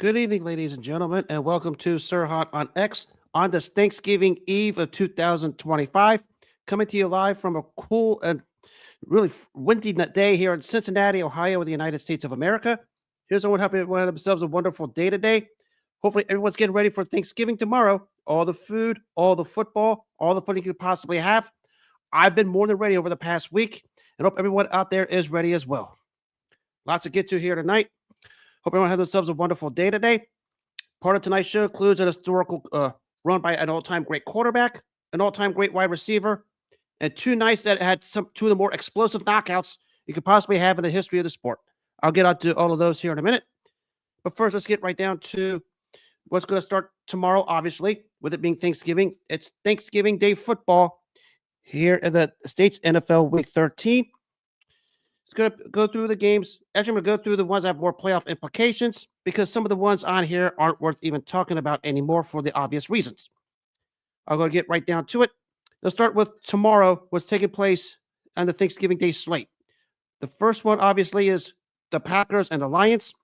Good evening, ladies and gentlemen, and welcome to Sir Hot on X on this Thanksgiving Eve of 2025. Coming to you live from a cool and really windy day here in Cincinnati, Ohio, in the United States of America. Here's everyone hoping everyone have themselves a wonderful day today. Hopefully, everyone's getting ready for Thanksgiving tomorrow. All the food, all the football, all the fun you could possibly have. I've been more than ready over the past week, and hope everyone out there is ready as well. Lots to get to here tonight. Hope everyone has themselves a wonderful day today. Part of tonight's show includes an historical run by an all-time great quarterback, an all-time great wide receiver, and two nights that had two of the more explosive knockouts you could possibly have in the history of the sport. I'll get on to all of those here in a minute. But first, let's get right down to what's going to start tomorrow, obviously, with it being Thanksgiving. It's Thanksgiving Day football here in the States NFL Week 13. It's going to go through the games. Actually, I'm going to go through the ones that have more playoff implications because some of the ones on here aren't worth even talking about anymore for the obvious reasons. I'll go get right down to it. Let's start with tomorrow, what's taking place on the Thanksgiving Day slate. The first one, obviously, is the Packers and the Lions.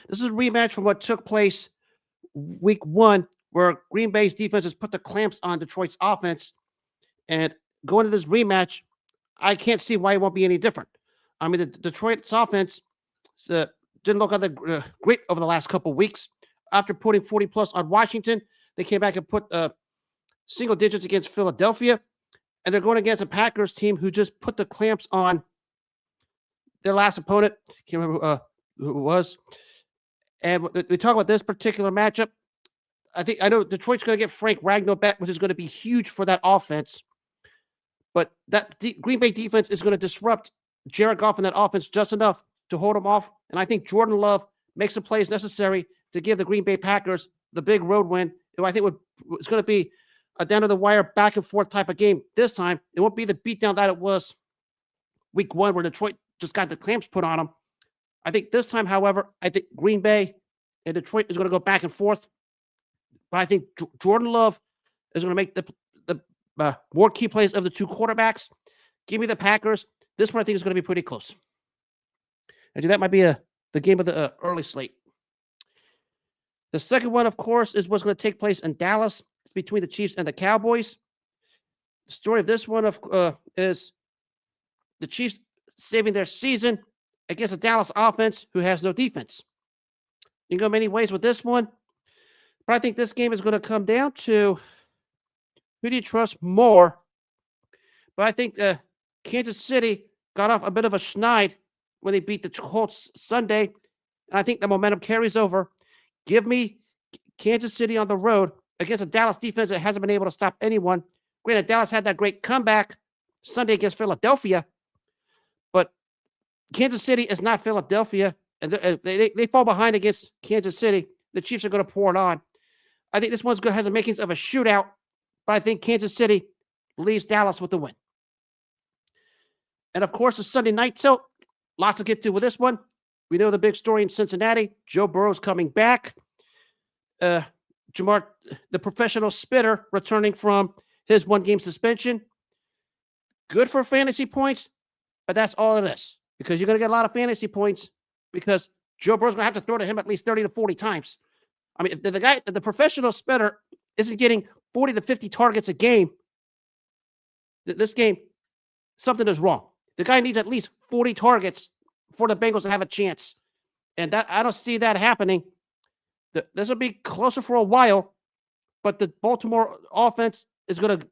This is a rematch from what took place week one, where Green Bay's defense has put the clamps on Detroit's offense. And going to this rematch, I can't see why it won't be any different. I mean, the Detroit's offense didn't look great over the last couple of weeks. After putting 40 plus on Washington, they came back and put single digits against Philadelphia, and they're going against a Packers team who just put the clamps on their last opponent. Can't remember who it was. And we talk about this particular matchup. I know Detroit's going to get Frank Ragnow back, which is going to be huge for that offense. But that Green Bay defense is going to disrupt Jared Goff and that offense just enough to hold them off. And I think Jordan Love makes the plays necessary to give the Green Bay Packers the big road win. I think it's going to be a down to the wire, back and forth type of game this time. It won't be the beatdown that it was week one where Detroit just got the clamps put on them. I think this time, however, I think Green Bay and Detroit is going to go back and forth. But I think Jordan Love is going to make the more key plays of the two quarterbacks. Give me the Packers. This one I think is going to be pretty close. And that might be the game of the early slate. The second one, of course, is what's going to take place in Dallas. It's between the Chiefs and the Cowboys. The story of this one is the Chiefs saving their season against a Dallas offense who has no defense. You can go many ways with this one, but I think this game is going to come down to who do you trust more? But I think Kansas City got off a bit of a schneid when they beat the Colts Sunday, and I think the momentum carries over. Give me Kansas City on the road against a Dallas defense that hasn't been able to stop anyone. Granted, Dallas had that great comeback Sunday against Philadelphia, but Kansas City is not Philadelphia, and they fall behind against Kansas City. The Chiefs are going to pour it on. I think this one's has the makings of a shootout, but I think Kansas City leaves Dallas with the win. And of course, the Sunday night tilt. Lots to get to with this one. We know the big story in Cincinnati. Joe Burrow's coming back. Jamar, the professional spitter, returning from his one-game suspension. Good for fantasy points, but that's all it is. Because you're going to get a lot of fantasy points because Joe Burrow's going to have to throw to him at least 30 to 40 times. I mean, if the professional spitter isn't getting 40 to 50 targets a game, this game, something is wrong. The guy needs at least 40 targets for the Bengals to have a chance. And that I don't see that happening. This will be closer for a while, but the Baltimore offense is going to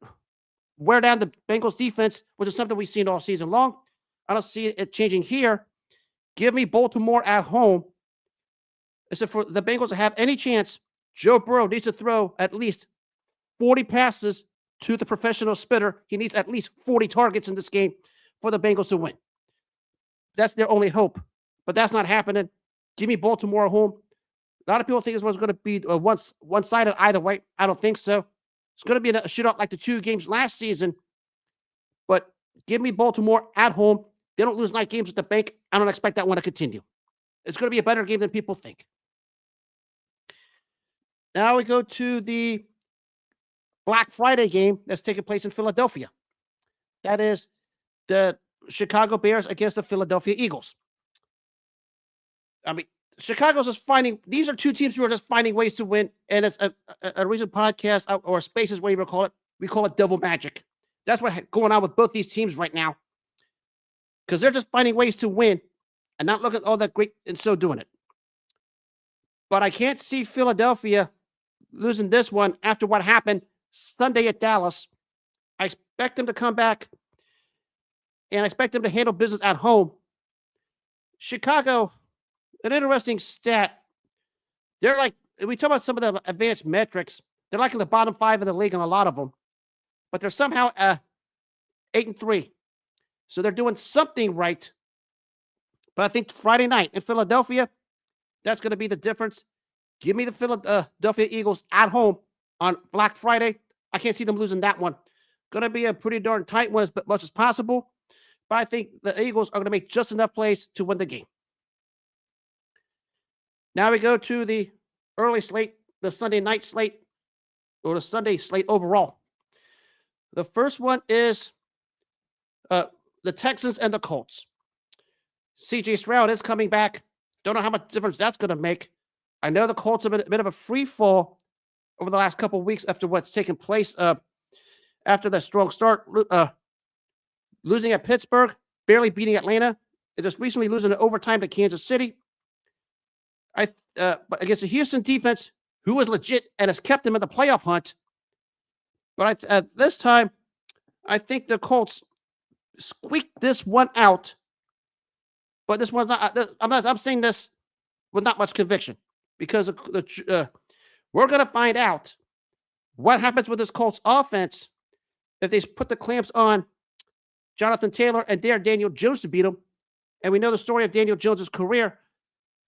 wear down the Bengals defense, which is something we've seen all season long. I don't see it changing here. Give me Baltimore at home. So for the Bengals to have any chance, Joe Burrow needs to throw at least 40 passes to the professional spitter. He needs at least 40 targets in this game for the Bengals to win. That's their only hope, but that's not happening. Give me Baltimore at home. A lot of people think this one's going to be one-sided either way. I don't think so. It's going to be a shootout like the two games last season, but give me Baltimore at home. They don't lose night games at the bank. I don't expect that one to continue. It's going to be a better game than people think. Now we go to the Black Friday game that's taking place in Philadelphia. That is the Chicago Bears against the Philadelphia Eagles. I mean, Chicago's just finding, these are two teams who are just finding ways to win. And it's a recent podcast or spaces, whatever you call it. We call it double magic. That's what's going on with both these teams right now. Because they're just finding ways to win and not looking all that great and so doing it. But I can't see Philadelphia losing this one after what happened Sunday at Dallas. I expect them to come back, and I expect them to handle business at home. Chicago, an interesting stat. They're like, we talk about some of the advanced metrics. They're like in the bottom 5 of the league in a lot of them, but they're somehow 8-3. So they're doing something right. But I think Friday night in Philadelphia, that's going to be the difference. Give me the Philadelphia Eagles at home on Black Friday. I can't see them losing that one. Going to be a pretty darn tight one as much as possible. But I think the Eagles are going to make just enough plays to win the game. Now we go to the early slate, the Sunday night slate, or the Sunday slate overall. The first one is the Texans and the Colts. C.J. Stroud is coming back. Don't know how much difference that's going to make. I know the Colts have been a bit of a free fall over the last couple of weeks after what's taken place after the strong start, losing at Pittsburgh, barely beating Atlanta, and just recently losing in overtime to Kansas City. But against the Houston defense, who was legit and has kept them in the playoff hunt. But this time, I think the Colts squeaked this one out. But this one's not. I'm saying this with not much conviction because we're going to find out what happens with this Colts offense if they put the clamps on Jonathan Taylor and Daniel Jones to beat him. And we know the story of Daniel Jones' career.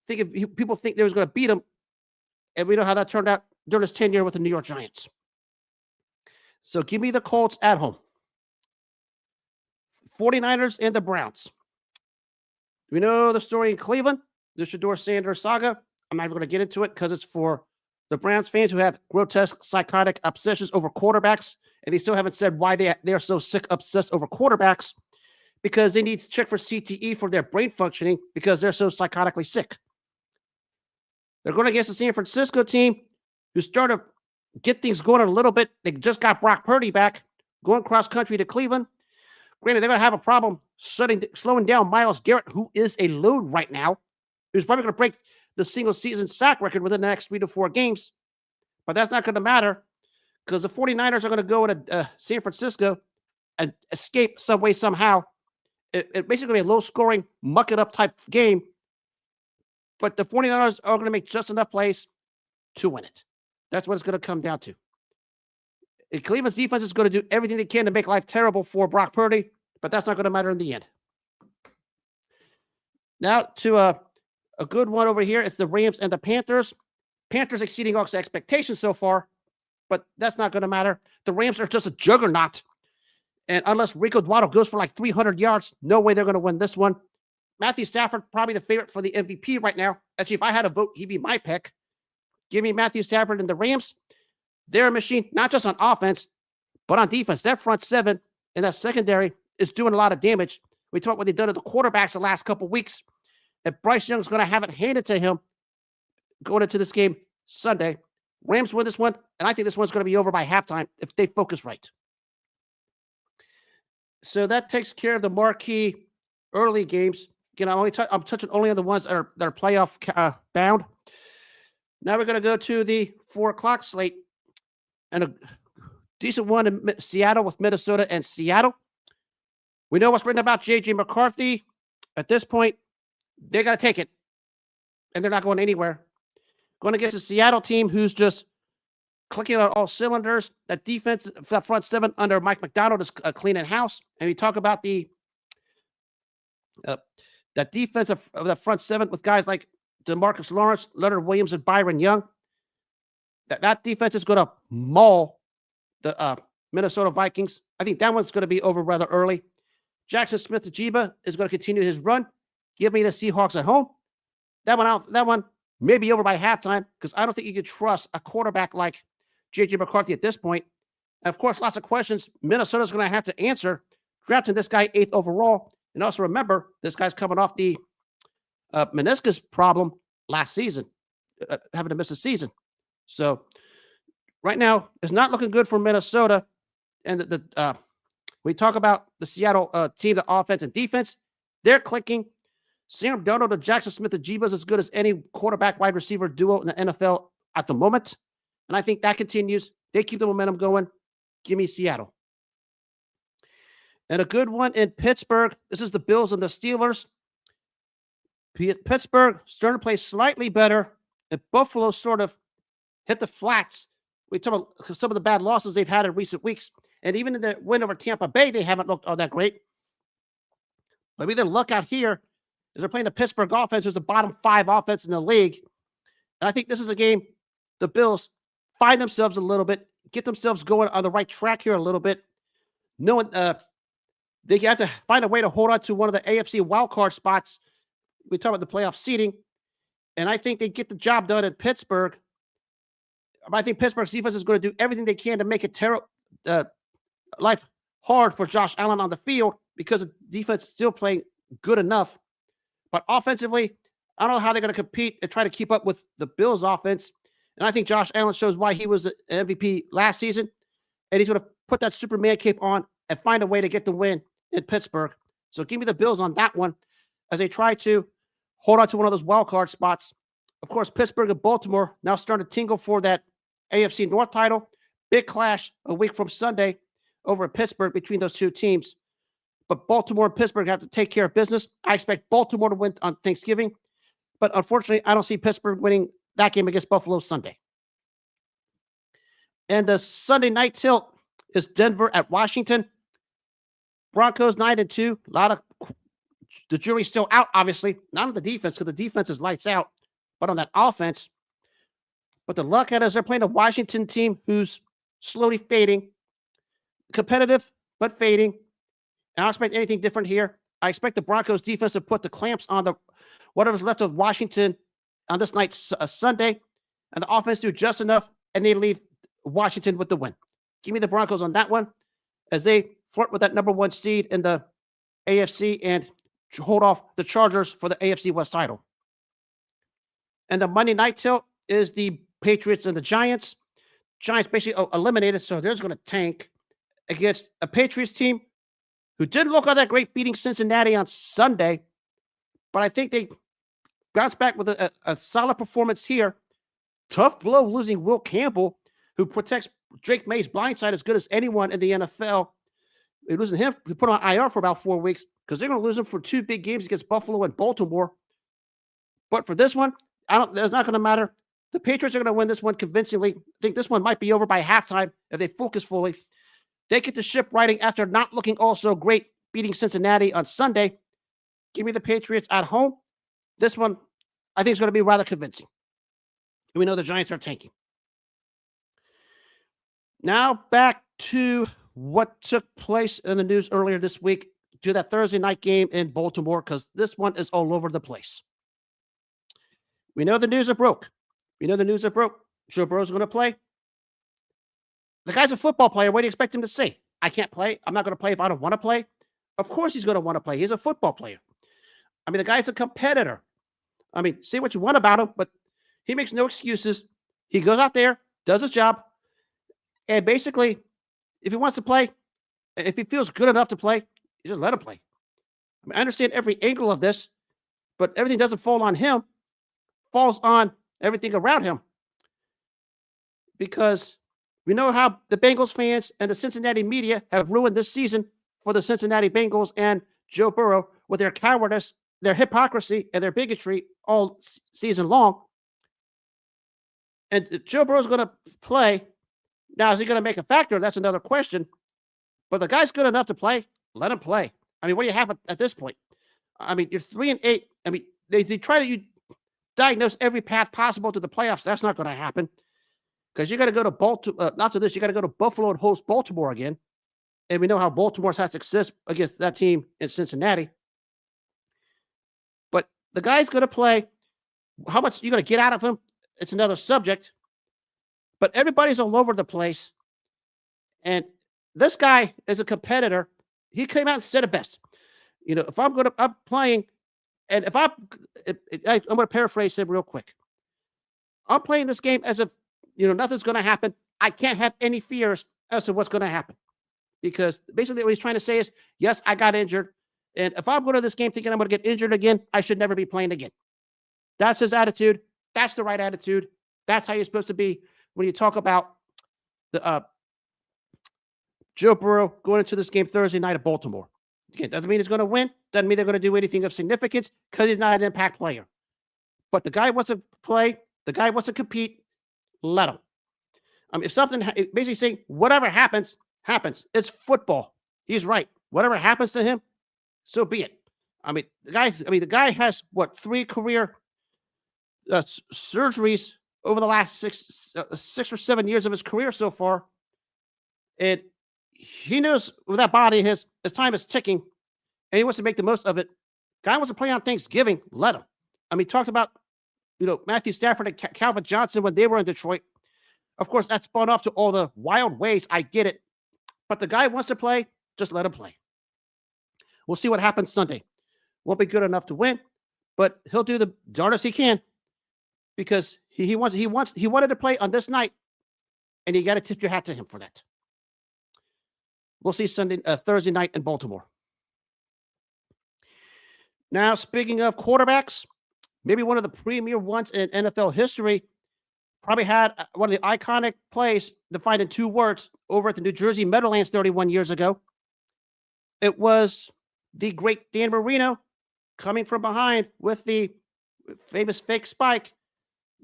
People think they was going to beat him, and we know how that turned out during his tenure with the New York Giants. So give me the Colts at home. 49ers and the Browns. We know the story in Cleveland, the Shedeur Sanders saga. I'm not even going to get into it because it's for the Browns fans who have grotesque psychotic obsessions over quarterbacks, and they still haven't said why they're so sick obsessed over quarterbacks, because they need to check for CTE for their brain functioning because they're so psychotically sick. They're going against the San Francisco team who started to get things going a little bit. They just got Brock Purdy back, going cross country to Cleveland. Granted, they're going to have a problem slowing down Myles Garrett, who is a load right now, who's probably going to break the single season sack record within the next 3 to 4 games. But that's not going to matter because the 49ers are going to go into San Francisco and escape some way, somehow. It basically a low-scoring, muck-it-up type game. But the 49ers are going to make just enough plays to win it. That's what it's going to come down to. And Cleveland's defense is going to do everything they can to make life terrible for Brock Purdy, but that's not going to matter in the end. Now to a good one over here. It's the Rams and the Panthers. Panthers exceeding all expectations so far, but that's not going to matter. The Rams are just a juggernaut. And unless Rico Dwaddle goes for like 300 yards, no way they're going to win this one. Matthew Stafford, probably the favorite for the MVP right now. Actually, if I had a vote, he'd be my pick. Give me Matthew Stafford and the Rams. They're a machine, not just on offense, but on defense. That front seven and that secondary is doing a lot of damage. We talked about what they've done to the quarterbacks the last couple of weeks. And Bryce Young's going to have it handed to him going into this game Sunday. Rams win this one, and I think this one's going to be over by halftime if they focus right. So that takes care of the marquee early games. Again, I'm touching only on the ones that are playoff bound. Now we're going to go to the 4 o'clock slate. And a decent one in Seattle with Minnesota and Seattle. We know what's written about J.J. McCarthy. At this point, they got to take it. And they're not going anywhere. Going against a Seattle team who's just clicking on all cylinders. That defense, that front seven under Mike McDonald is cleaning house. And we talk about that defense of the front seven with guys like DeMarcus Lawrence, Leonard Williams, and Byron Young. That defense is going to maul the Minnesota Vikings. I think that one's going to be over rather early. Jackson Smith-Njigba is going to continue his run. Give me the Seahawks at home. That one may be over by halftime because I don't think you can trust a quarterback like J.J. McCarthy at this point. And of course, lots of questions Minnesota's going to have to answer, drafting this guy 8th overall. And also remember, this guy's coming off the meniscus problem last season, having to miss a season. So right now, it's not looking good for Minnesota. And we talk about the Seattle team, the offense and defense. They're clicking. Sam Darnold and Jackson Smith-Njigba is as good as any quarterback wide receiver duo in the NFL at the moment. And I think that continues. They keep the momentum going. Give me Seattle. And a good one in Pittsburgh. This is the Bills and the Steelers. Pittsburgh starting to play slightly better. And Buffalo sort of hit the flats. We talk about some of the bad losses they've had in recent weeks. And even in the win over Tampa Bay, they haven't looked all that great. But their luck out here is they're playing the Pittsburgh offense, who's the bottom 5 offense in the league. And I think this is a game the Bills find themselves a little bit, get themselves going on the right track here a little bit. Knowing they have to find a way to hold on to one of the AFC wildcard spots. We talk about the playoff seeding. And I think they get the job done in Pittsburgh. I think Pittsburgh's defense is going to do everything they can to make it life hard for Josh Allen on the field because the defense is still playing good enough. But offensively, I don't know how they're going to compete and try to keep up with the Bills' offense. And I think Josh Allen shows why he was an MVP last season. And he's going to put that Superman cape on and find a way to get the win in Pittsburgh. So give me the Bills on that one as they try to hold on to one of those wild card spots. Of course, Pittsburgh and Baltimore now starting to tingle for that AFC North title. Big clash a week from Sunday over in Pittsburgh between those two teams. But Baltimore and Pittsburgh have to take care of business. I expect Baltimore to win on Thanksgiving. But unfortunately, I don't see Pittsburgh winning that game against Buffalo Sunday. And the Sunday night tilt is Denver at Washington. Broncos 9-2. A lot of the jury's still out, obviously. Not on the defense, because the defense is lights out, but on that offense. But the luck at us, they're playing a Washington team who's slowly fading. Competitive, but fading. And I don't expect anything different here. I expect the Broncos defense to put the clamps on the whatever's left of Washington on this night, Sunday. And the offense do just enough, and they leave Washington with the win. Give me the Broncos on that one as they flirt with that number 1 seed in the AFC and hold off the Chargers for the AFC West title. And the Monday night tilt is the Patriots and the Giants. Giants basically eliminated, so they're just going to tank against a Patriots team who didn't look all that great beating Cincinnati on Sunday. But I think they bounced back with a solid performance here. Tough blow losing Will Campbell, who protects Drake May's blindside as good as anyone in the NFL. They're losing him. We put him on IR for about 4 weeks because they're going to lose him for 2 big games against Buffalo and Baltimore. But for this one, it's not going to matter. The Patriots are going to win this one convincingly. I think this one might be over by halftime if they focus fully. They get the ship riding after not looking all so great, beating Cincinnati on Sunday. Give me the Patriots at home. This one, I think, is going to be rather convincing. And we know the Giants are tanking. Now back to what took place in the news earlier this week, to that Thursday night game in Baltimore, because this one is all over the place. We know the news are broke. Joe Burrow's going to play. The guy's a football player. What do you expect him to say? I can't play. I'm not going to play if I don't want to play. Of course he's going to want to play. He's a football player. I mean, the guy's a competitor. I mean, say what you want about him, but he makes no excuses. He goes out there, does his job, and basically, if he wants to play, if he feels good enough to play, you just let him play. I mean, I understand every angle of this, but everything doesn't fall on him. Falls on everything around him. Because we know how the Bengals fans and the Cincinnati media have ruined this season for the Cincinnati Bengals and Joe Burrow with their cowardice, their hypocrisy, and their bigotry all season long. And Joe Burrow's going to play. Now, is he going to make a factor? That's another question. But the guy's good enough to play. Let him play. I mean, what do you have at this point? I mean, you're 3-8. I mean, they try to diagnose every path possible to the playoffs. That's not going to happen. Because you got to go to Baltimore. After this, you got to go to Buffalo and host Baltimore again. And we know how Baltimore's had success against that team in Cincinnati. But the guy's going to play. How much you going to get out of him? It's another subject. But everybody's all over the place. And this guy is a competitor. He came out and said it best. You know, if I'm playing And I'm going to paraphrase him real quick. I'm playing this game as if nothing's going to happen. I can't have any fears as to what's going to happen because basically what he's trying to say is, yes, I got injured, and if I'm going to this game thinking I'm going to get injured again, I should never be playing again. That's his attitude. That's the right attitude. That's how you're supposed to be when you talk about the Joe Burrow going into this game Thursday night at Baltimore. Again, doesn't mean he's going to win. Doesn't mean they're going to do anything of significance because he's not an impact player. But the guy wants to play. The guy wants to compete. Let him. If something, basically saying whatever happens, happens. It's football. He's right. Whatever happens to him, so be it. The guy has what 3 career surgeries over the last 6 or 7 years of his career so far, and he knows with that body his time is ticking, and he wants to make the most of it. Guy wants to play on Thanksgiving. Let him. Talked about Matthew Stafford and Calvin Johnson when they were in Detroit. Of course, that spun off to all the wild ways. I get it, but the guy wants to play. Just let him play. We'll see what happens Sunday. Won't be good enough to win, but he'll do the darnest he can because he wanted to play on this night, and you got to tip your hat to him for that. We'll see Thursday night in Baltimore. Now, speaking of quarterbacks, maybe one of the premier ones in NFL history, probably had one of the iconic plays defined in 2 words over at the New Jersey Meadowlands 31 years ago. It was the great Dan Marino coming from behind with the famous fake spike,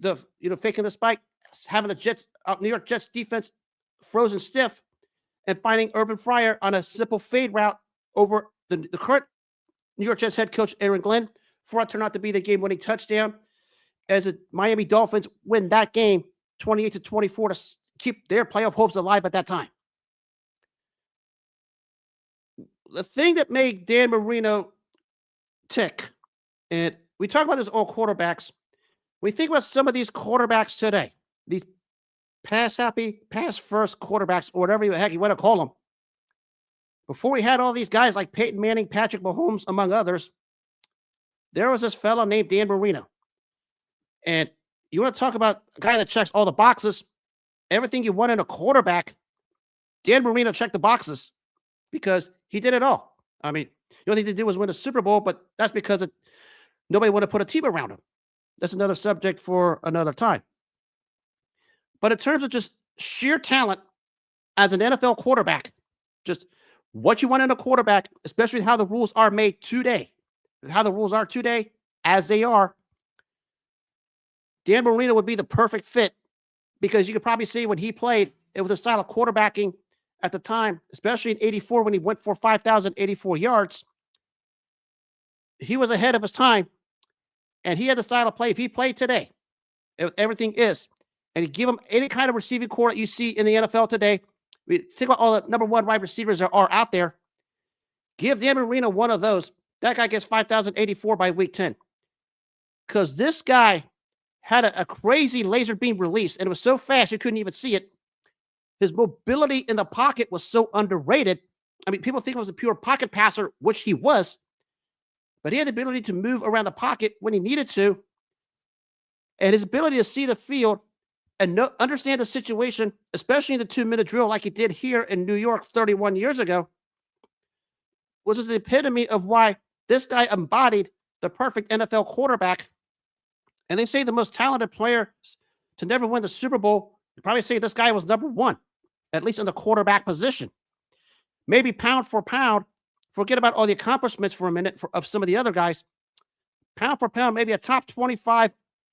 faking the spike, having the New York Jets defense frozen stiff, and finding Urban Fryer on a simple fade route over the current New York Jets head coach Aaron Glenn for it turned out to be the game-winning touchdown as the Miami Dolphins win that game 28-24 to keep their playoff hopes alive at that time. The thing that made Dan Marino tick, and we talk about this all quarterbacks, we think about some of these quarterbacks today, these pass-happy, pass-first quarterbacks, or whatever the heck you want to call them. Before we had all these guys like Peyton Manning, Patrick Mahomes, among others, there was this fellow named Dan Marino. And you want to talk about a guy that checks all the boxes, everything you want in a quarterback, Dan Marino checked the boxes because he did it all. The only thing to do was win a Super Bowl, but that's because nobody wanted to put a team around him. That's another subject for another time. But in terms of just sheer talent as an NFL quarterback, just what you want in a quarterback, especially how the rules are made today, as they are, Dan Marino would be the perfect fit because you could probably see when he played, it was a style of quarterbacking at the time, especially in 84 when he went for 5,084 yards. He was ahead of his time, and he had the style of play. If he played today, everything is, and you give him any kind of receiving core that you see in the NFL today, we think about all the number 1 wide receivers that are out there. Give Dan Marino one of those. That guy gets 5,084 by week 10. Because this guy had a crazy laser beam release, and it was so fast you couldn't even see it. His mobility in the pocket was so underrated. People think he was a pure pocket passer, which he was, but he had the ability to move around the pocket when he needed to, and his ability to see the field and understand the situation, especially in the 2-minute drill like he did here in New York 31 years ago, was just the epitome of why this guy embodied the perfect NFL quarterback. And they say the most talented player to never win the Super Bowl, you probably say this guy was number 1, at least in the quarterback position. Maybe pound for pound, forget about all the accomplishments for a minute of some of the other guys. Pound for pound, maybe a top 25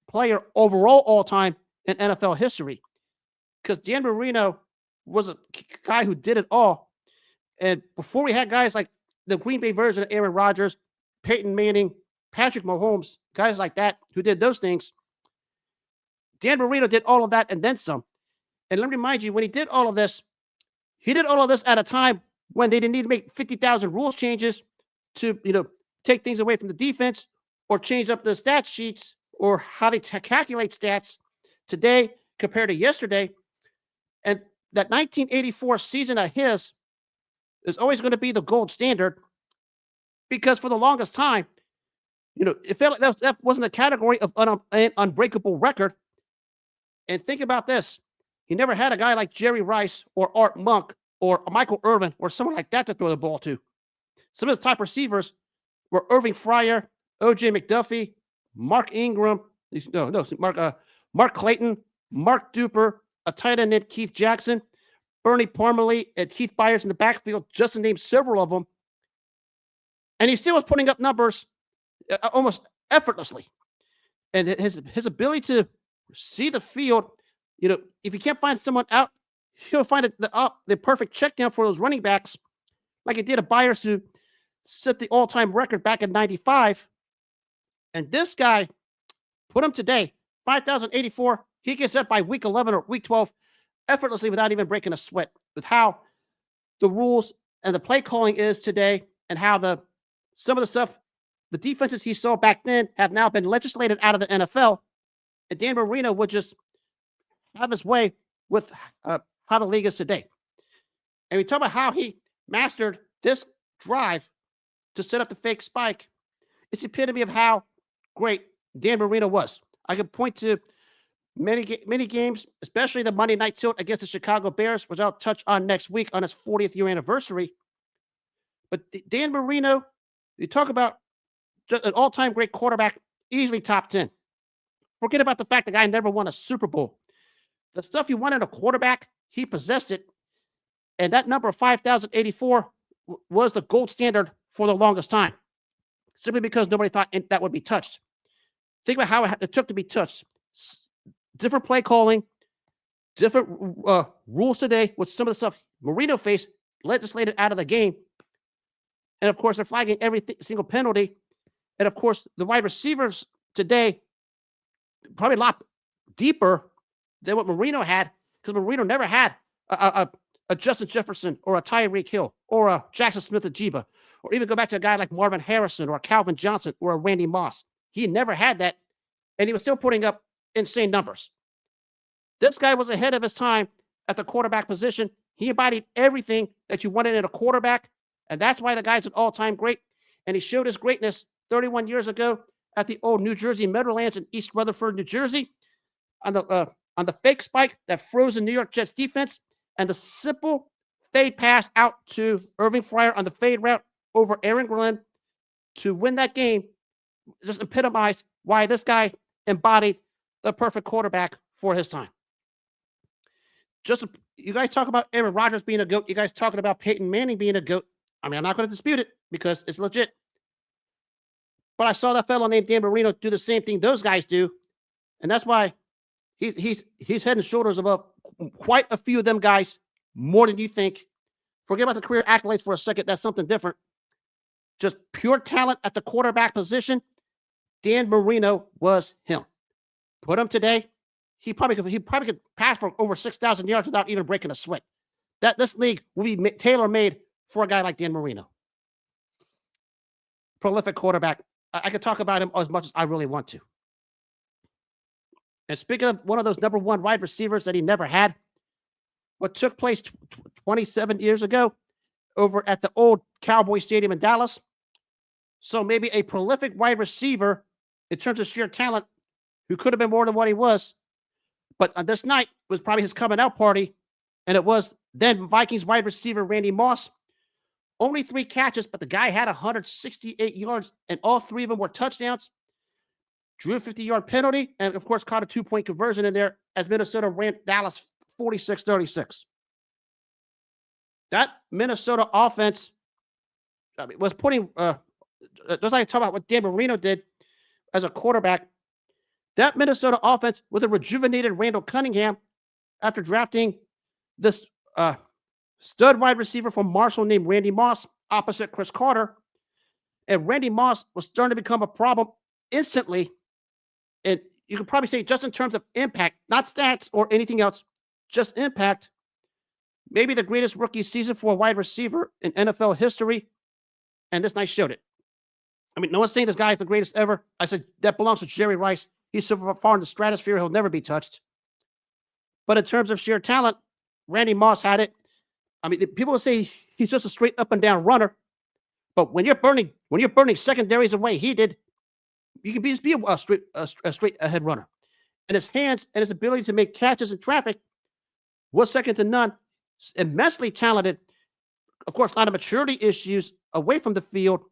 player overall all time in NFL history. Because Dan Marino was a guy who did it all. And before we had guys like the Green Bay version of Aaron Rodgers, Peyton Manning, Patrick Mahomes, guys like that who did those things, Dan Marino did all of that and then some. And let me remind you, when he did all of this, he did all of this at a time when they didn't need to make 50,000 rules changes to, take things away from the defense or change up the stat sheets or how they calculate stats today compared to yesterday. And that 1984 season of his is always going to be the gold standard because for the longest time, It felt like that wasn't a category of an unbreakable record. And think about this. He never had a guy like Jerry Rice or Art Monk or Michael Irvin or someone like that to throw the ball to. Some of his top receivers were Irving Fryer, O.J. McDuffie, Mark Ingram, Mark Clayton, Mark Duper, a tight end named Keith Jackson, Bernie Parmalee, and Keith Byers in the backfield, just to name several of them. And he still was putting up numbers almost effortlessly. And his ability to see the field, if he can't find someone out, he'll find the perfect check down for those running backs, like he did at Byers to set the all-time record back in '95. And this guy put him today, 5,084. He gets that by week 11 or week 12 effortlessly without even breaking a sweat, with how the rules and the play calling is today, and how some of the stuff, the defenses he saw back then have now been legislated out of the NFL. And Dan Marino would just have his way with how the league is today. And we talk about how he mastered this drive to set up the fake spike. It's the epitome of how great Dan Marino was. I can point to many games, especially the Monday night tilt against the Chicago Bears, which I'll touch on next week on its 40th year anniversary. But Dan Marino, you talk about just an all-time great quarterback, easily top 10. Forget about the fact the guy never won a Super Bowl. The stuff you want in a quarterback, he possessed it. And that number of 5,084 was the gold standard for the longest time, simply because nobody thought that would be touched. Think about how it took to be touched. Different play calling, different rules today, with some of the stuff Marino faced legislated out of the game. And of course, they're flagging every single penalty. And of course, the wide receivers today probably a lot deeper than what Marino had, because Marino never had a Justin Jefferson or a Tyreek Hill or a Jackson Smith-Njigba, or even go back to a guy like Marvin Harrison or a Calvin Johnson or a Randy Moss. He never had that, and he was still putting up insane numbers. This guy was ahead of his time at the quarterback position. He embodied everything that you wanted in a quarterback, and that's why the guy's an all-time great. And he showed his greatness 31 years ago at the old New Jersey Meadowlands in East Rutherford, New Jersey, on the fake spike that froze the New York Jets defense, and the simple fade pass out to Irving Fryer on the fade route over Aaron Glenn to win that game just epitomized why this guy embodied the perfect quarterback for his time. You guys talk about Aaron Rodgers being a GOAT. You guys talking about Peyton Manning being a GOAT. I mean, I'm not going to dispute it because it's legit. But I saw that fellow named Dan Marino do the same thing those guys do, and that's why he's head and shoulders above quite a few of them guys, more than you think. Forget about the career accolades for a second. That's something different. Just pure talent at the quarterback position. Dan Marino was him. Put him today, he probably could pass for over 6,000 yards without even breaking a sweat. This league will be tailor-made for a guy like Dan Marino. Prolific quarterback. I could talk about him as much as I really want to. And speaking of one of those number one wide receivers that he never had, what took place 27 years ago over at the old Cowboy Stadium in Dallas. So maybe a prolific wide receiver in terms of sheer talent who could have been more than what he was. But on this night was probably his coming out party, and it was then Vikings wide receiver Randy Moss. Only 3 catches, but the guy had 168 yards, and all 3 of them were touchdowns. Drew a 50-yard penalty, and of course caught a 2-point conversion in there as Minnesota ran Dallas 46-36. That Minnesota offense was putting, just like I talk about what Dan Marino did as a quarterback, that Minnesota offense with a rejuvenated Randall Cunningham after drafting this stud wide receiver from Marshall named Randy Moss opposite Chris Carter. And Randy Moss was starting to become a problem instantly. And you could probably say just in terms of impact, not stats or anything else, just impact. Maybe the greatest rookie season for a wide receiver in NFL history. And this night showed it. I mean, no one's saying this guy is the greatest ever. I said that belongs to Jerry Rice. He's so far in the stratosphere, he'll never be touched. But in terms of sheer talent, Randy Moss had it. I mean, people will say he's just a straight up and down runner. But when you're burning secondaries away, he did. You can be a straight ahead runner. And his hands and his ability to make catches in traffic was second to none. Immensely talented. Of course, a lot of maturity issues away from the field.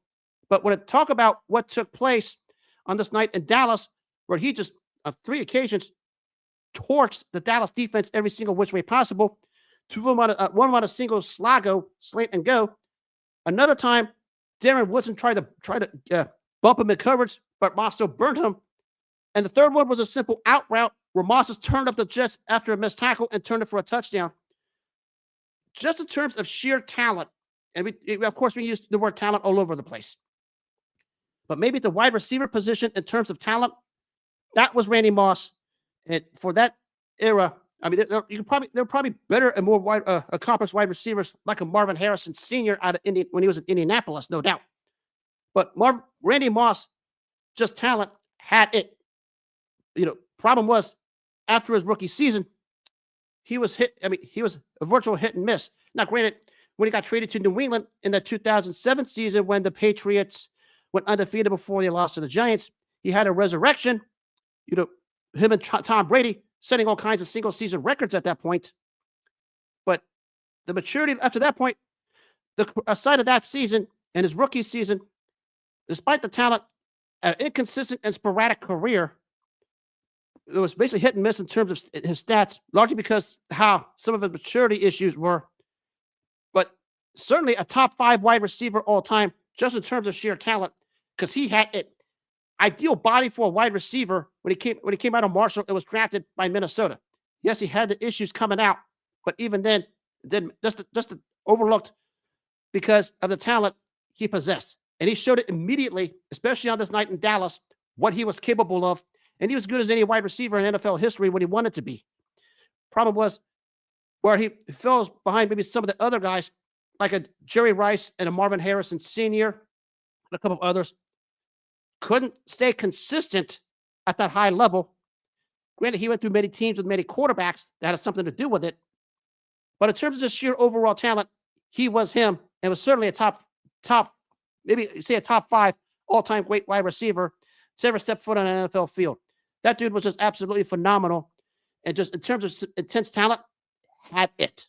But when I talk about what took place on this night in Dallas, where he just on three occasions torched the Dallas defense every single which way possible, one on a single slago, slant and go. Another time, Darren Woodson tried to bump him in coverage, but Moss still burned him. And the third one was a simple out route where Moss just turned up the Jets after a missed tackle and turned it for a touchdown. Just in terms of sheer talent, and of course we use the word talent all over the place. But maybe at the wide receiver position in terms of talent, that was Randy Moss. And for that era, I mean, there are probably better and more accomplished wide receivers like a Marvin Harrison Sr. out of when he was in Indianapolis, no doubt. But Randy Moss, just talent, had it. Problem was after his rookie season, he was he was a virtual hit and miss. Now, granted, when he got traded to New England in the 2007 season, when the Patriots went undefeated before they lost to the Giants, he had a resurrection. Him and Tom Brady setting all kinds of single season records at that point. But the maturity after that point, aside of that season and his rookie season, despite the talent, inconsistent and sporadic career, it was basically hit and miss in terms of his stats, largely because how some of his maturity issues were. But certainly a top 5 wide receiver all time, just in terms of sheer talent, because he had it. Ideal body for a wide receiver when he came out of Marshall and was drafted by Minnesota. Yes, he had the issues coming out, but even then, just overlooked because of the talent he possessed. And he showed it immediately, especially on this night in Dallas, what he was capable of. And he was good as any wide receiver in NFL history when he wanted to be. Problem was where he falls behind maybe some of the other guys, like a Jerry Rice and a Marvin Harrison Sr., and a couple of others, couldn't stay consistent at that high level. Granted, he went through many teams with many quarterbacks that had something to do with it. But in terms of just sheer overall talent, he was him and was certainly a top, maybe say a top 5 all-time great wide receiver to ever step foot on an NFL field. That dude was just absolutely phenomenal. And just in terms of intense talent, had it.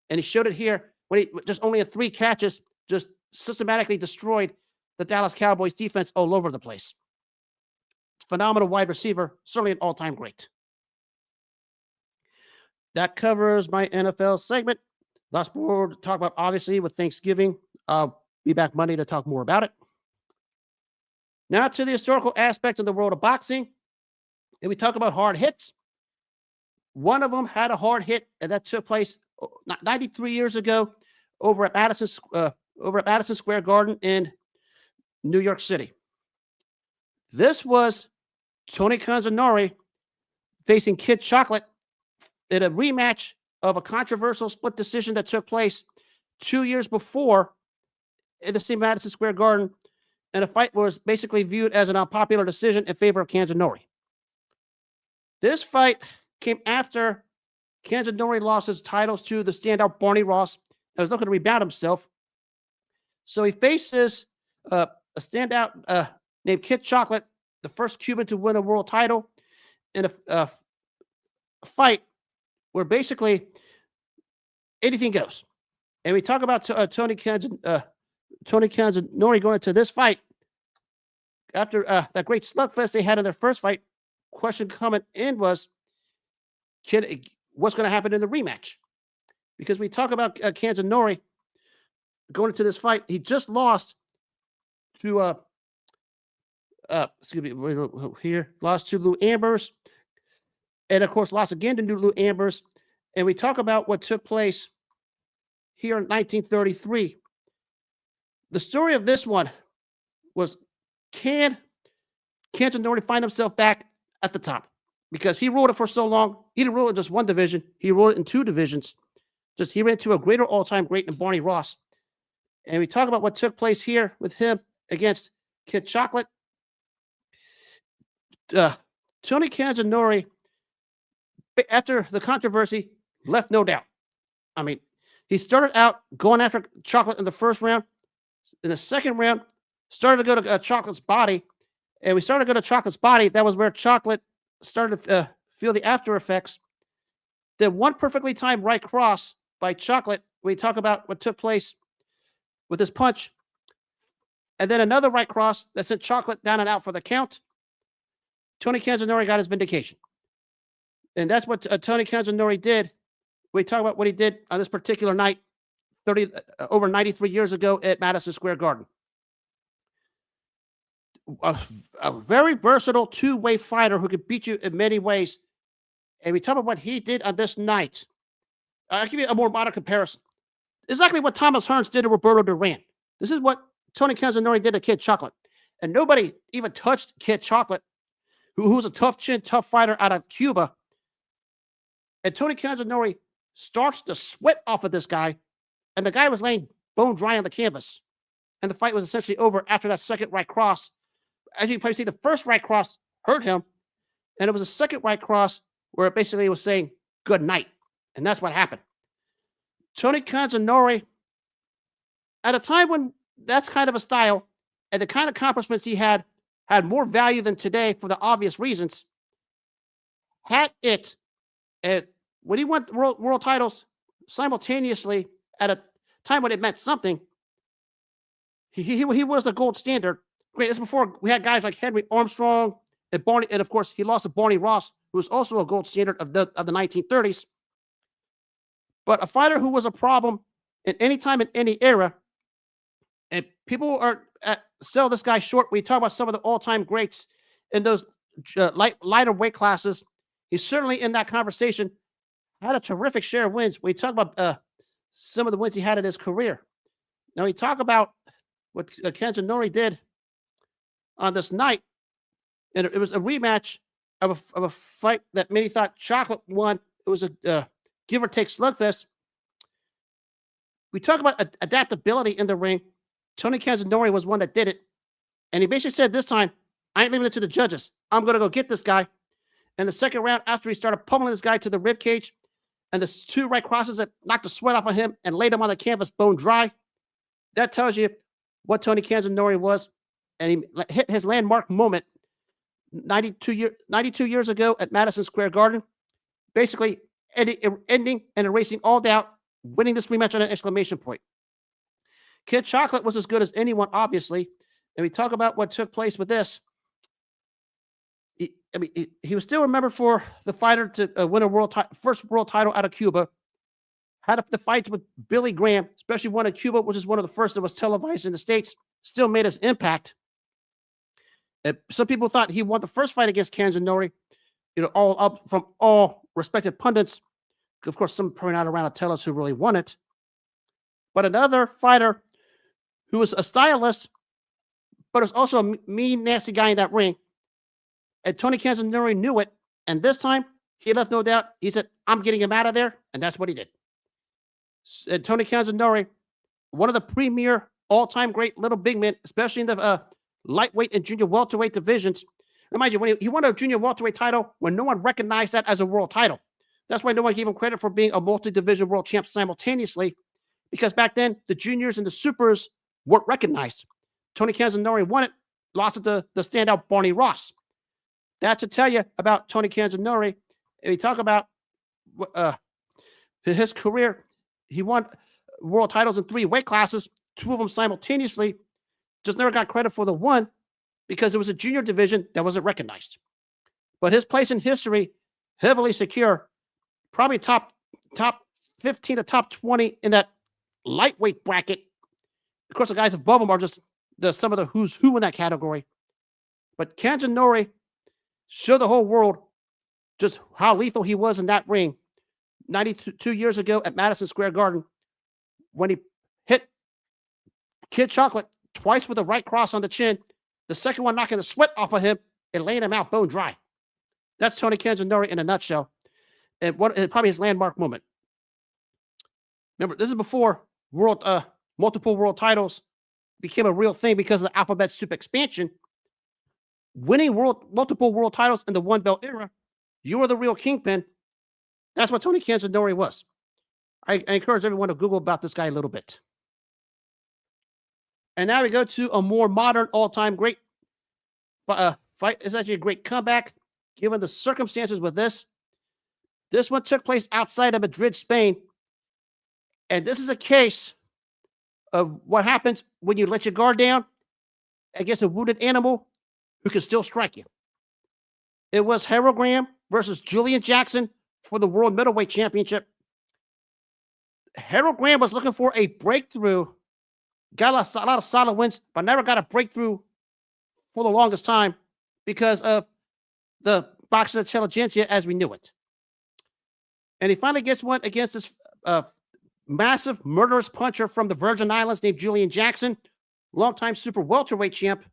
And he showed it here when he just only had 3 catches, just systematically destroyed the Dallas Cowboys defense all over the place. Phenomenal wide receiver, certainly an all-time great. That covers my NFL segment. Lots more to talk about, obviously, with Thanksgiving. I'll be back Monday to talk more about it. Now to the historical aspect of the world of boxing. And we talk about hard hits. One of them had a hard hit, and that took place 93 years ago over at Madison Square Garden in New York City. This was Tony Canzoneri facing Kid Chocolate in a rematch of a controversial split decision that took place 2 years before in the same Madison Square Garden, and the fight was basically viewed as an unpopular decision in favor of Canzoneri. This fight came after Canzoneri lost his titles to the standout Barney Ross and was looking to rebound himself. So he faces a standout named Kid Chocolate, the first Cuban to win a world title, in a fight where basically anything goes. And we talk about Tony Canzoneri going into this fight after that great slugfest they had in their first fight. Question coming in was, what's going to happen in the rematch? Because we talk about Canzoneri going into this fight. He just lost to lost to Lou Ambers, and of course lost again to Lou Ambers. And we talk about what took place here in 1933. The story of this one was, can Canzoneri find himself back at the top? Because he ruled it for so long. He didn't rule it in just one division. He ruled it in 2 divisions. He ran into a greater all-time great than Barney Ross. And we talk about what took place here with him against Kid Chocolate. Tony Canzoneri, after the controversy, left no doubt. I mean, he started out going after Chocolate in the first round. In the second round, started to go to Chocolate's body And we started to go to Chocolate's body. That was where Chocolate started to feel the after effects. Then one perfectly timed right cross by Chocolate. We talk about what took place with this punch. And then another right cross that sent Chocolate down and out for the count. Tony Canzoneri got his vindication. And that's what Tony Canzoneri did. We talk about what he did on this particular night, over 93 years ago at Madison Square Garden. A very versatile two-way fighter who could beat you in many ways. And we talk about what he did on this night. I'll give you a more modern comparison. Exactly what Thomas Hearns did to Roberto Duran. This is what Tony Canzoneri did to Kid Chocolate. And nobody even touched Kid Chocolate, who's a tough chin, tough fighter out of Cuba. And Tony Canzoneri starts the sweat off of this guy, and the guy was laying bone dry on the canvas. And the fight was essentially over after that second right cross. As you can probably see, the first right cross hurt him, and it was a second right cross where it basically was saying good night. And that's what happened. Tony Canzoneri, at a time when that's kind of a style and the kind of accomplishments he had more value than today for the obvious reasons, had it. And when he won world titles simultaneously at a time when it meant something, he was the gold standard. Great. This before we had guys like Henry Armstrong and Barney, and of course he lost to Barney Ross, who was also a gold standard of the 1930s. But a fighter who was a problem at any time in any era, and people are sell this guy short. We talk about some of the all-time greats in those lighter weight classes. He's certainly in that conversation. Had a terrific share of wins. We talk about some of the wins he had in his career. Now we talk about what Canzoneri did on this night, and it was a rematch of a fight that many thought Chocolate won. It was a give or take slugfest. We talk about adaptability in the ring. Tony Canzoneri was one that did it, and he basically said this time, "I ain't leaving it to the judges. I'm going to go get this guy." And the second round, after he started pummeling this guy to the rib cage, and the two right crosses that knocked the sweat off of him and laid him on the canvas bone dry, that tells you what Tony Canzoneri was. And he hit his landmark moment 92 years ago at Madison Square Garden, basically ending and erasing all doubt, winning this rematch on an exclamation point. Kid Chocolate was as good as anyone, obviously. And we talk about what took place with this. He was still remembered for the fighter to win a first world title out of Cuba. Had the fights with Billy Graham, especially one in Cuba, which is one of the first that was televised in the States. Still made his impact. Some people thought he won the first fight against Canzoneri. All up from all respected pundits. Of course, some probably not around to tell us who really won it. But another fighter who was a stylist, but was also a mean, nasty guy in that ring. And Tony Canzoneri knew it. And this time, he left no doubt. He said, "I'm getting him out of there." And that's what he did. And Tony Canzoneri, one of the premier all-time great little big men, especially in the lightweight and junior welterweight divisions. Remind you, when he won a junior welterweight title, when no one recognized that as a world title. That's why no one gave him credit for being a multi-division world champ simultaneously, because back then, the juniors and the supers weren't recognized. Tony Canzoneri won it, lost it to the standout Barney Ross. That to tell you about Tony Canzoneri. If we talk about his career, he won world titles in 3 weight classes, 2 of them simultaneously. Just never got credit for the one because it was a junior division that wasn't recognized. But his place in history, heavily secure, probably top 15 to top 20 in that lightweight bracket. Of course, the guys above him are just some of the who's who in that category. But Canzoneri showed the whole world just how lethal he was in that ring 92 years ago at Madison Square Garden when he hit Kid Chocolate twice with a right cross on the chin, the second one knocking the sweat off of him and laying him out bone dry. That's Tony Canzoneri in a nutshell. And probably his landmark moment. Remember, this is before multiple world titles became a real thing because of the alphabet soup expansion. Winning multiple world titles in the one belt era, you were the real kingpin. That's what Tony Canzoneri was. I encourage everyone to Google about this guy a little bit. And now we go to a more modern all-time great. fight. It's actually a great comeback, given the circumstances with this. This one took place outside of Madrid, Spain. And this is a case of what happens when you let your guard down against a wounded animal who can still strike you. It was Herol Graham versus Julian Jackson for the World Middleweight Championship. Herol Graham was looking for a breakthrough, got a lot of solid wins, but never got a breakthrough for the longest time because of the boxing intelligentsia as we knew it. And he finally gets one against this massive murderous puncher from the Virgin Islands named Julian Jackson, longtime super welterweight champ,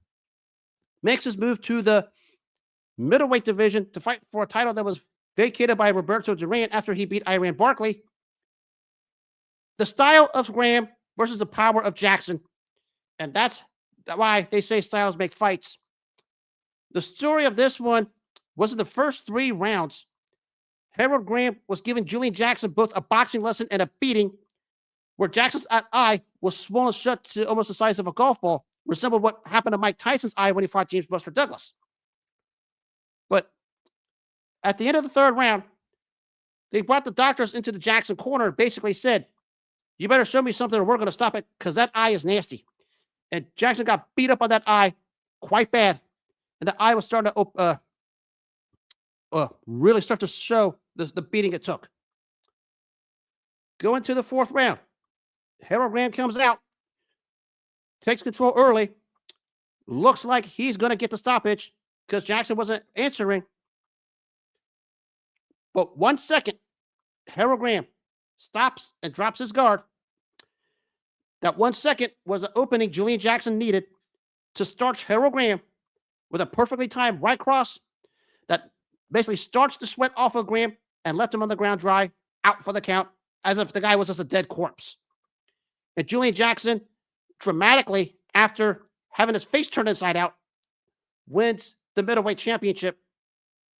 makes his move to the middleweight division to fight for a title that was vacated by Roberto Duran after he beat Iran Barkley. The style of Graham versus the power of Jackson. And that's why they say styles make fights. The story of this one was in the first 3 rounds. Herol Graham was giving Julian Jackson both a boxing lesson and a beating, where Jackson's eye was swollen shut to almost the size of a golf ball, resembled what happened to Mike Tyson's eye when he fought James Buster Douglas. But at the end of the 3rd round, they brought the doctors into the Jackson corner and basically said, "You better show me something or we're going to stop it because that eye is nasty." And Jackson got beat up on that eye quite bad. And the eye was starting to really start to show the beating it took. Going to the 4th round, Herol Graham comes out, takes control early, looks like he's going to get the stoppage because Jackson wasn't answering. But 1 second, Herol Graham stops and drops his guard. That 1 second was the opening Julian Jackson needed to starch Herol Graham with a perfectly timed right cross that basically starched the sweat off of Graham and left him on the ground dry, out for the count, as if the guy was just a dead corpse. And Julian Jackson, dramatically, after having his face turned inside out, wins the middleweight championship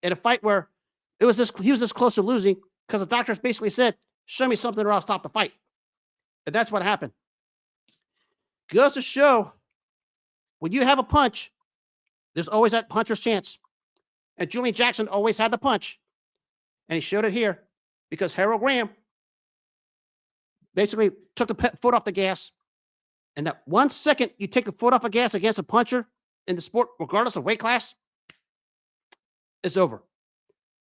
in a fight where he was this close to losing because the doctors basically said, "Show me something or I'll stop the fight." And that's what happened. Goes to show, when you have a punch, there's always that puncher's chance. And Julian Jackson always had the punch. And he showed it here because Herol Graham basically took the foot off the gas. And that 1 second you take the foot off the gas against a puncher in the sport, regardless of weight class, it's over.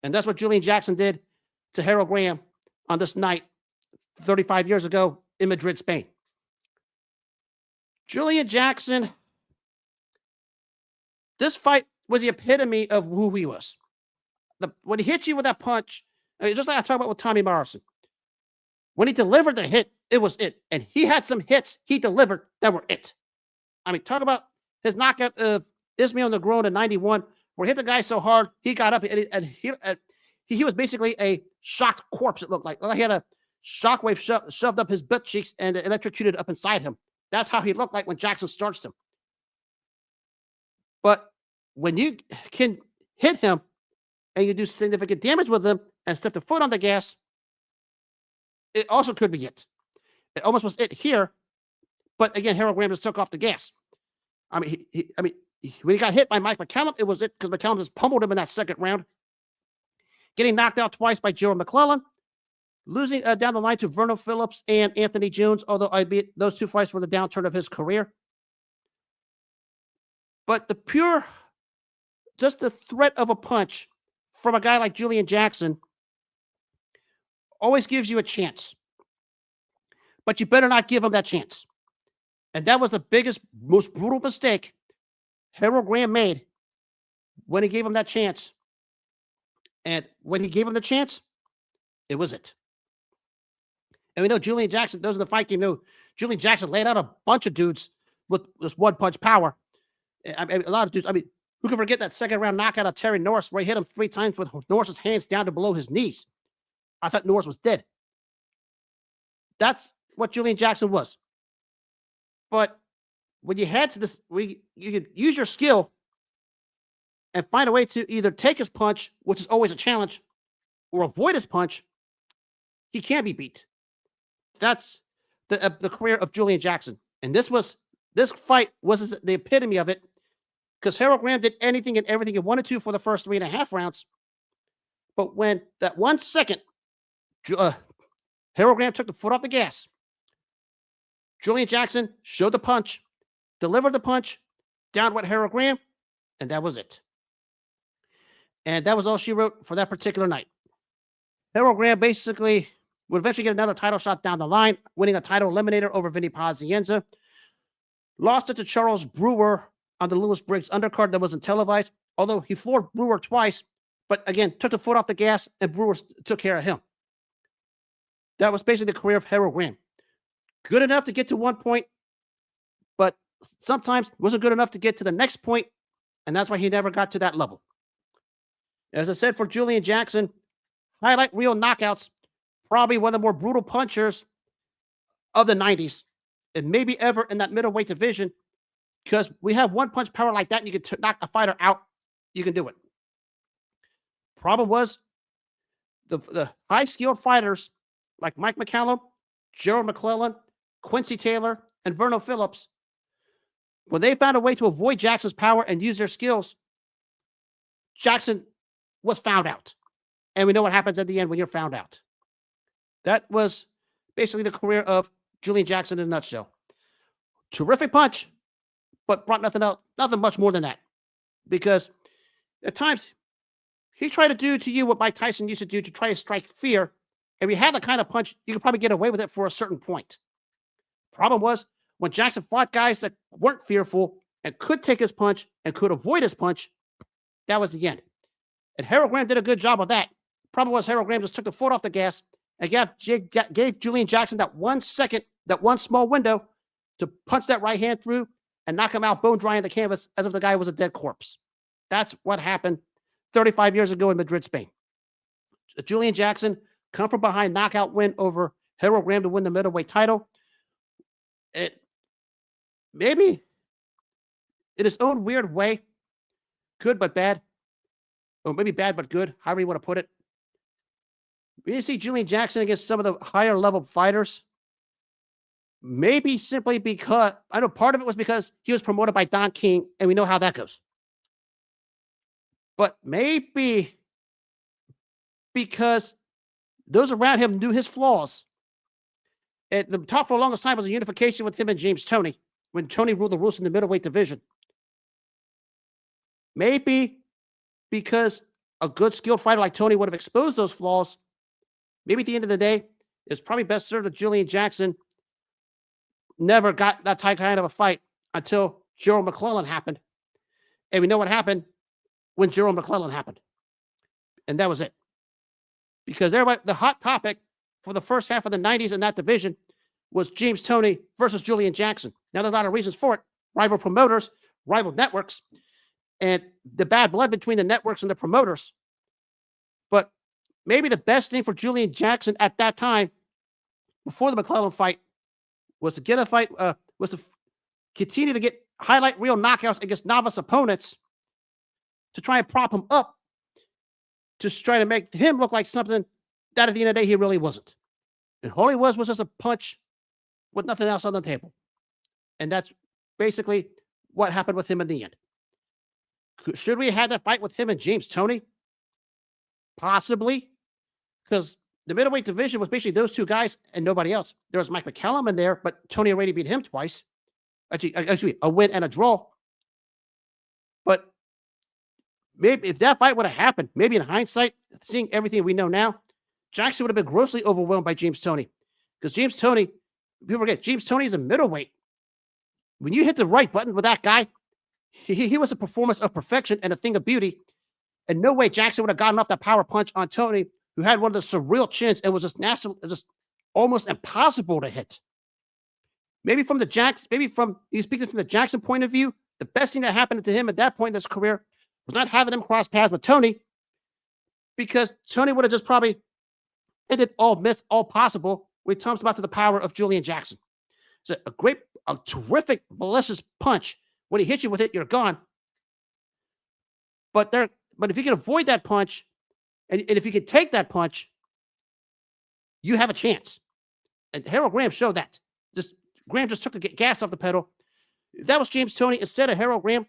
And that's what Julian Jackson did to Herol Graham on this night 35 years ago in Madrid, Spain. Julian Jackson, this fight was the epitome of who he was. When he hit you with that punch, just like I talked about with Tommy Morrison, when he delivered the hit, it was it. And he had some hits he delivered that were it. I mean, talk about his knockout of Ismail Negron in 91, where he hit the guy so hard, he got up and he was basically a shocked corpse, it looked like. He had a shockwave shoved up his butt cheeks and electrocuted up inside him. That's how he looked like when Jackson starched him. But when you can hit him and you do significant damage with him and step the foot on the gas, it also could be it. It almost was it here, but again, Herol Graham just took off the gas. I mean, when he got hit by Mike McCallum, it was it because McCallum just pummeled him in that 2nd round, getting knocked out twice by Gerald McClellan, losing down the line to Verno Phillips and Anthony Jones, although albeit those 2 fights were the downturn of his career. But just the threat of a punch from a guy like Julian Jackson always gives you a chance. But you better not give him that chance. And that was the biggest, most brutal mistake Herol Graham made when he gave him that chance. And when he gave him the chance, it was it. And we know Julian Jackson, those in the fight game know Julian Jackson laid out a bunch of dudes with this one-punch power. I mean, a lot of dudes. I mean, who can forget that 2nd round knockout of Terry Norris where he hit him 3 times with Norris's hands down to below his knees? I thought Norris was dead. That's what Julian Jackson was. But when you head to this, you could use your skill and find a way to either take his punch, which is always a challenge, or avoid his punch. He can't be beat. That's the career of Julian Jackson. And this fight was the epitome of it because Herol Graham did anything and everything he wanted to for the first 3.5 rounds. But when that 1 second, Herol Graham took the foot off the gas, Julian Jackson showed the punch, delivered the punch, down went Herol Graham, and that was it. And that was all she wrote for that particular night. Herol Graham basically would eventually get another title shot down the line, winning a title eliminator over Vinny Pazienza. Lost it to Charles Brewer on the Lewis Briggs undercard that wasn't televised, although he floored Brewer twice, but again, took the foot off the gas, and Brewer took care of him. That was basically the career of Herol Graham. Good enough to get to one point, but sometimes wasn't good enough to get to the next point, and that's why he never got to that level. As I said, for Julian Jackson, highlight reel knockouts, probably one of the more brutal punchers of the 90s, and maybe ever in that middleweight division, because we have one punch power like that, and you can knock a fighter out, you can do it. Problem was, the high-skilled fighters like Mike McCallum, Gerald McClellan, Quincy Taylor, and Verno Phillips, when they found a way to avoid Jackson's power and use their skills, Jackson was found out. And we know what happens at the end when you're found out. That was basically the career of Julian Jackson in a nutshell. Terrific punch, but brought nothing much more than that. Because at times, he tried to do to you what Mike Tyson used to do to try to strike fear. If you had the kind of punch, you could probably get away with it for a certain point. Problem was, when Jackson fought guys that weren't fearful and could take his punch and could avoid his punch, that was the end. And Herol Graham did a good job of that. Problem was, Herol Graham just took the foot off the gas and gave Julian Jackson that 1 second, that one small window to punch that right hand through and knock him out bone dry on the canvas as if the guy was a dead corpse. That's what happened 35 years ago in Madrid, Spain. Julian Jackson, come from behind knockout win over Herol Graham to win the middleweight title. It maybe in its own weird way, good but bad, or maybe bad but good, however you want to put it. We didn't see Julian Jackson against some of the higher level fighters. Maybe simply because, I know part of it was because he was promoted by Don King, and we know how that goes. But maybe because those around him knew his flaws. And the talk for the longest time was a unification with him and James Toney, when Toney ruled the roost in the middleweight division. Maybe because a good skilled fighter like Toney would have exposed those flaws. Maybe at the end of the day, it's probably best served that Julian Jackson never got that kind of a fight until Gerald McClellan happened. And we know what happened when Gerald McClellan happened. And that was it. Because everybody, the hot topic for the first half of the 90s in that division was James Toney versus Julian Jackson. Now, there's a lot of reasons for it. Rival promoters, rival networks, and the bad blood between the networks and the promoters. But maybe the best thing for Julian Jackson at that time, before the McClellan fight, was to get a fight, was to continue to get highlight reel knockouts against novice opponents to try and prop him up, to try to make him look like something that at the end of the day he really wasn't. And all he was just a punch with nothing else on the table. And that's basically what happened with him in the end. Should we have had that fight with him and James Toney? Possibly. Because the middleweight division was basically those two guys and nobody else. There was Mike McCallum in there, but Toney already beat him twice. Actually, a win and a draw. But maybe if that fight would have happened, maybe in hindsight, seeing everything we know now, Jackson would have been grossly overwhelmed by James Toney. Because James Toney, people forget, James Toney is a middleweight. When you hit the right button with that guy, he was a performance of perfection and a thing of beauty. And no way Jackson would have gotten off that power punch on Toney, who had one of the surreal chins and was just almost impossible to hit. Maybe from he's speaking from the Jackson point of view, the best thing that happened to him at that point in his career was not having him cross paths with Toney, because Toney would have just probably ended all possible when it comes about to the power of Julian Jackson. It's a terrific, malicious punch. When he hits you with it, you're gone. But if you can avoid that punch, and if you can take that punch, you have a chance. And Herol Graham showed that. Graham just took the gas off the pedal. If that was James Toney instead of Herol Graham,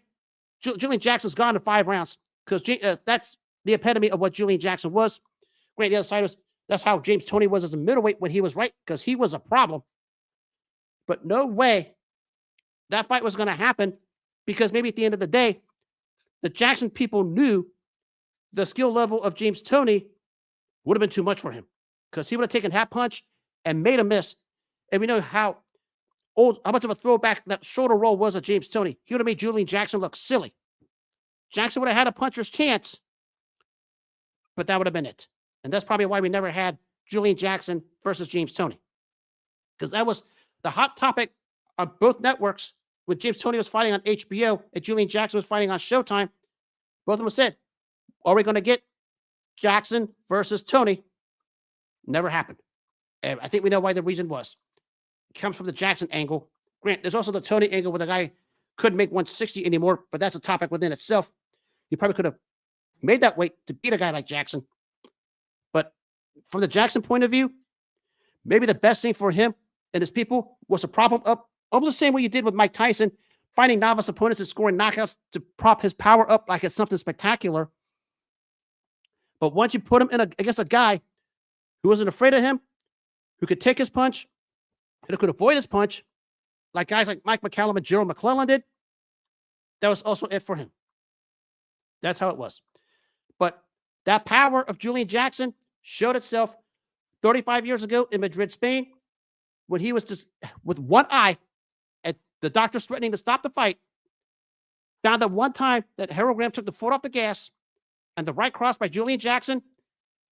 Julian Jackson's gone in 5 rounds because that's the epitome of what Julian Jackson was. Great, the other side was that's how James Toney was as a middleweight when he was right because he was a problem. But no way that fight was going to happen because maybe at the end of the day, the Jackson people knew the skill level of James Toney would have been too much for him because he would have taken half punch and made a miss. And we know how much of a throwback that shoulder roll was of James Toney. He would have made Julian Jackson look silly. Jackson would have had a puncher's chance, but that would have been it. And that's probably why we never had Julian Jackson versus James Toney. Because that was the hot topic on both networks when James Toney was fighting on HBO and Julian Jackson was fighting on Showtime. Both of them said, are we going to get Jackson versus Toney? Never happened. And I think we know why the reason was. It comes from the Jackson angle. Grant, there's also the Toney angle where the guy couldn't make 160 anymore, but that's a topic within itself. He probably could have made that weight to beat a guy like Jackson. But from the Jackson point of view, maybe the best thing for him and his people was to prop him up almost the same way you did with Mike Tyson, finding novice opponents and scoring knockouts to prop his power up like it's something spectacular. But once you put him against a guy who wasn't afraid of him, who could take his punch, and who could avoid his punch, like guys like Mike McCallum and Gerald McClellan did, that was also it for him. That's how it was. But that power of Julian Jackson showed itself 35 years ago in Madrid, Spain, when he was just with one eye, and the doctors threatening to stop the fight, found that one time that Herol Graham took the foot off the gas, and the right cross by Julian Jackson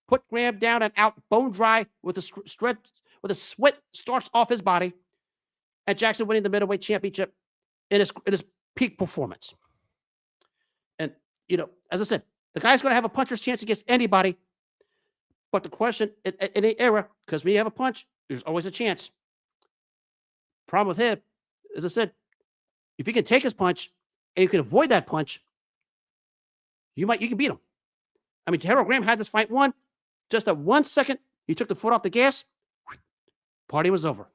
put Graham down and out bone dry with the sweat starts off his body, and Jackson winning the middleweight championship in his peak performance. And, as I said, the guy's going to have a puncher's chance against anybody. But the question in any era, because when you have a punch, there's always a chance. Problem with him, as I said, if you can take his punch and you can avoid that punch, you can beat him. I mean, Herol Graham had this fight won. Just at 1 second, he took the foot off the gas. Party was over.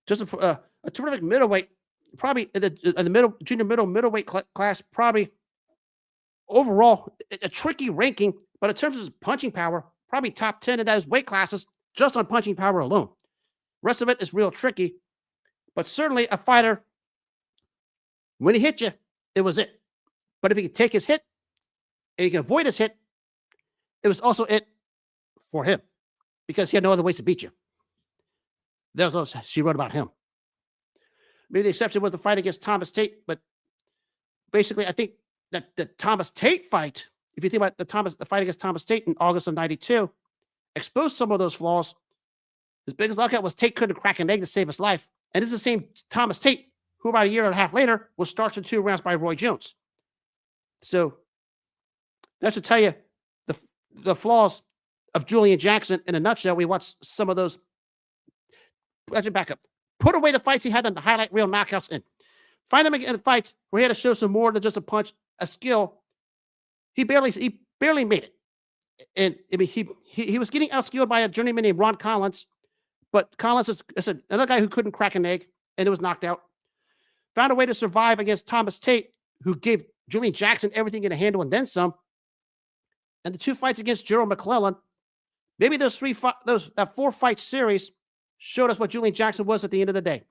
Just a terrific middleweight, probably in the junior middleweight class, probably overall a tricky ranking, but in terms of punching power, probably top 10 in those weight classes just on punching power alone. Rest of it is real tricky, but certainly a fighter, when he hit you, it was it. But if he could take his hit and he can avoid his hit, it was also it for him because he had no other ways to beat you. That was also she wrote about him. Maybe the exception was the fight against Thomas Tate, but basically I think that the Thomas Tate fight, if you think about the fight against Thomas Tate in August of '92, exposed some of those flaws. His biggest lockout was Tate couldn't crack an egg to save his life. And this is the same Thomas Tate who about a year and a half later was starched in 2 rounds by Roy Jones. So that should tell you the flaws of Julian Jackson in a nutshell. We watched some of those. Let's back up. Put away the fights he had in the highlight reel knockouts in. Find him in the fights where he had to show some more than just a punch, a skill. He barely made it. And I mean, he was getting outskilled by a journeyman named Ron Collins, but Collins is another guy who couldn't crack an egg and it was knocked out. Found a way to survive against Thomas Tate, who gave Julian Jackson everything in a handle and then some. And the 2 fights against Gerald McClellan, maybe that 4-fight series showed us what Julian Jackson was at the end of the day.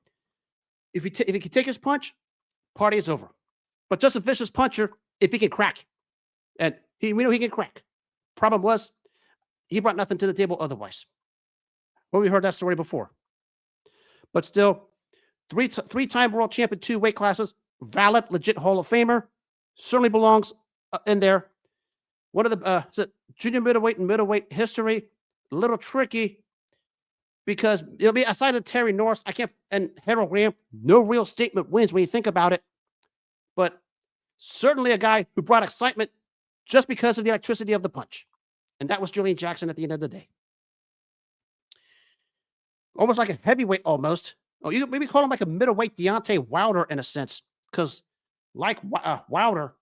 If he can take his punch, party is over. But just a vicious puncher if he can crack. And we know he can crack. Problem was, he brought nothing to the table otherwise. Well, we heard that story before. But still, three-time world champion, 2 weight classes, valid, legit Hall of Famer, certainly belongs in there. One of the junior middleweight and middleweight history, a little tricky because it'll be aside of Terry Norris, and Herol Graham, no real statement wins when you think about it. But certainly a guy who brought excitement just because of the electricity of the punch. And that was Julian Jackson at the end of the day. Almost like a heavyweight almost. Oh, you maybe call him like a middleweight Deontay Wilder in a sense, because like Wilder,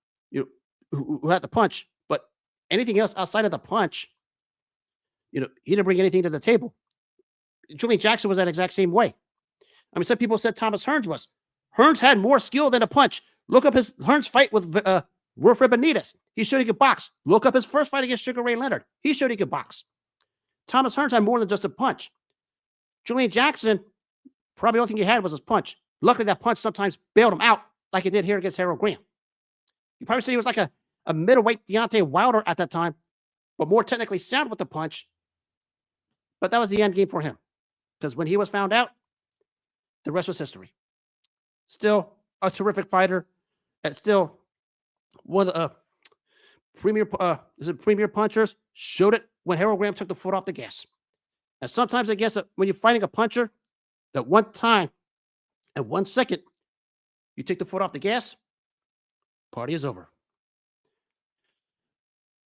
who had the punch, but anything else outside of the punch, he didn't bring anything to the table. Julian Jackson was that exact same way. I mean, some people said Thomas Hearns was. Hearns had more skill than a punch. Look up Hearn's fight with Wilfred Benitez. He showed he could box. Look up his first fight against Sugar Ray Leonard. He showed he could box. Thomas Hearns had more than just a punch. Julian Jackson, probably the only thing he had was his punch. Luckily, that punch sometimes bailed him out, like it did here against Herol Graham. You probably say he was like a middleweight Deontay Wilder at that time, but more technically sound with the punch. But that was the end game for him. Because when he was found out, the rest was history. Still a terrific fighter, and still one of the premier punchers. Showed it when Herol Graham took the foot off the gas. And sometimes I guess when you're fighting a puncher, that one time and 1 second you take the foot off the gas, party is over.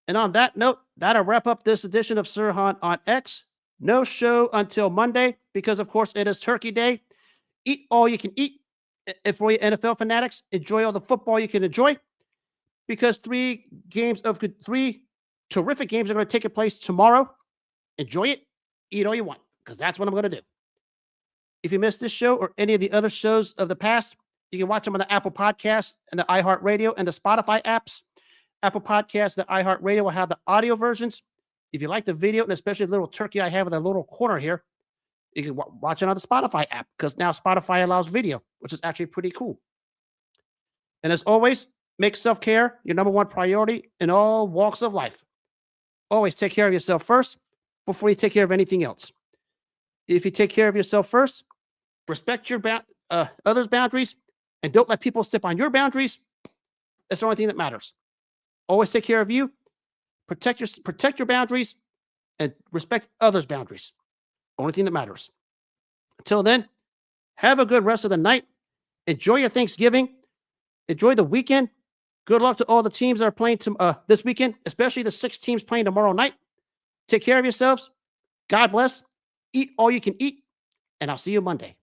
And on that note, that'll wrap up this edition of Sirhan on X. No show until Monday because, of course, it is Turkey Day. Eat all you can eat. And for you NFL fanatics, enjoy all the football you can enjoy because three terrific games are going to take place tomorrow. Enjoy it. Eat all you want because that's what I'm going to do. If you missed this show or any of the other shows of the past, you can watch them on the Apple Podcasts and the iHeartRadio and the Spotify apps. Apple Podcasts and the iHeartRadio will have the audio versions. If you like the video, and especially the little turkey I have in the little corner here, you can watch it on the Spotify app because now Spotify allows video, which is actually pretty cool. And as always, make self-care your number one priority in all walks of life. Always take care of yourself first before you take care of anything else. If you take care of yourself first, respect your others' boundaries, and don't let people step on your boundaries. That's the only thing that matters. Always take care of you, protect your boundaries, and respect others' boundaries. Only thing that matters. Until then, have a good rest of the night. Enjoy your Thanksgiving. Enjoy the weekend. Good luck to all the teams that are playing this weekend, especially the 6 teams playing tomorrow night. Take care of yourselves. God bless. Eat all you can eat, and I'll see you Monday.